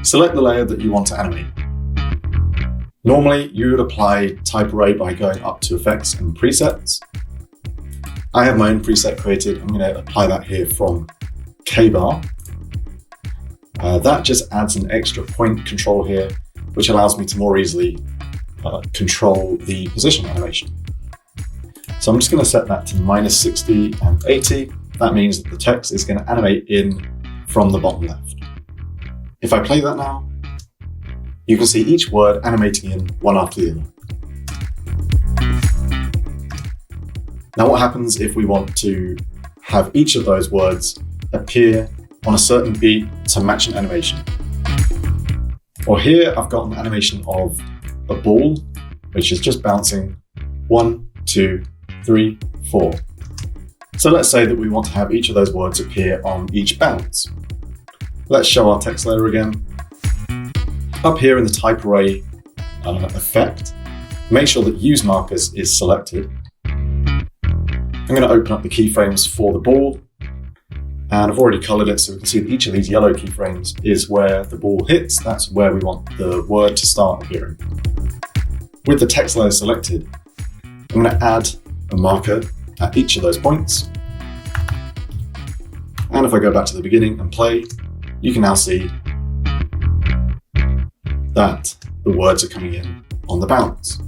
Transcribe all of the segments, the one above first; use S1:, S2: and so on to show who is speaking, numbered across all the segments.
S1: Select the layer that you want to animate. Normally, you would apply type array by going up to effects and presets. I have my own preset created. I'm going to apply that here from kbar. That just adds an extra point control here, which allows me to more easily control the position animation. So I'm just going to set that to -60 and 80. That means that the text is going to animate in from the bottom left. If I play that now, you can see each word animating in one after the other. Now what happens if we want to have each of those words appear on a certain beat to match an animation? Well, here I've got an animation of a ball, which is just bouncing 1, 2, 3, 4. So let's say that we want to have each of those words appear on each bounce. Let's show our text layer again. Up here in the type array effect, make sure that use markers is selected. I'm going to open up the keyframes for the ball, and I've already colored it so we can see that each of these yellow keyframes is where the ball hits. That's where we want the word to start appearing. With the text layer selected, I'm going to add a marker at each of those points. And if I go back to the beginning and play, you can now see that the words are coming in on the bounce.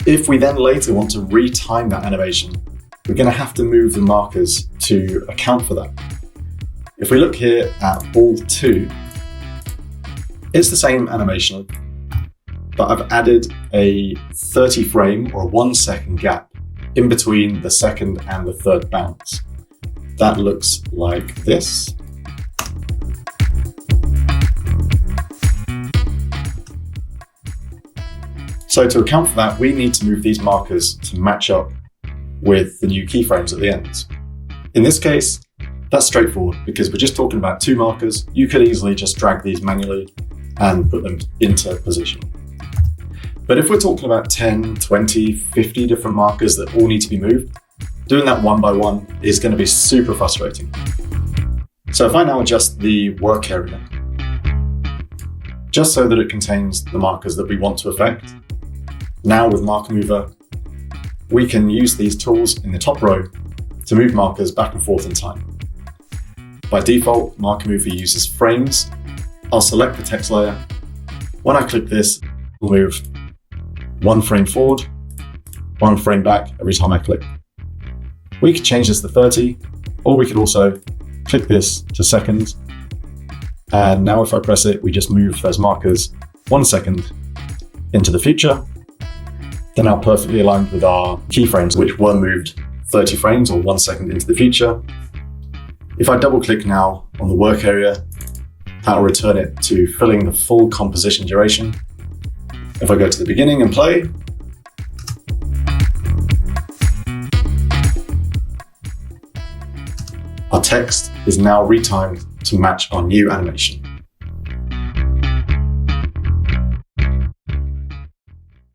S1: If we then later want to retime that animation, we're going to have to move the markers to account for that. If we look here at ball 2, it's the same animation, but I've added a 30 frame or a 1 second gap in between the second and the third bounce. That looks like this. So to account for that, we need to move these markers to match up with the new keyframes at the ends. In this case, that's straightforward because we're just talking about 2 markers. You could easily just drag these manually and put them into position. But if we're talking about 10, 20, 50 different markers that all need to be moved, doing that one by one is going to be super frustrating. So if I now adjust the work area, just so that it contains the markers that we want to affect, now with MarkerMover, we can use these tools in the top row to move markers back and forth in time. By default, MarkerMover uses frames. I'll select the text layer. When I click this, we'll move 1 frame forward, 1 frame back every time I click. We could change this to 30, or we could also click this to seconds. And now if I press it, we just move those markers 1 second into the future. They're now perfectly aligned with our keyframes, which were moved 30 frames or 1 second into the future. If I double click now on the work area, that'll return it to filling the full composition duration. If I go to the beginning and play, our text is now retimed to match our new animation.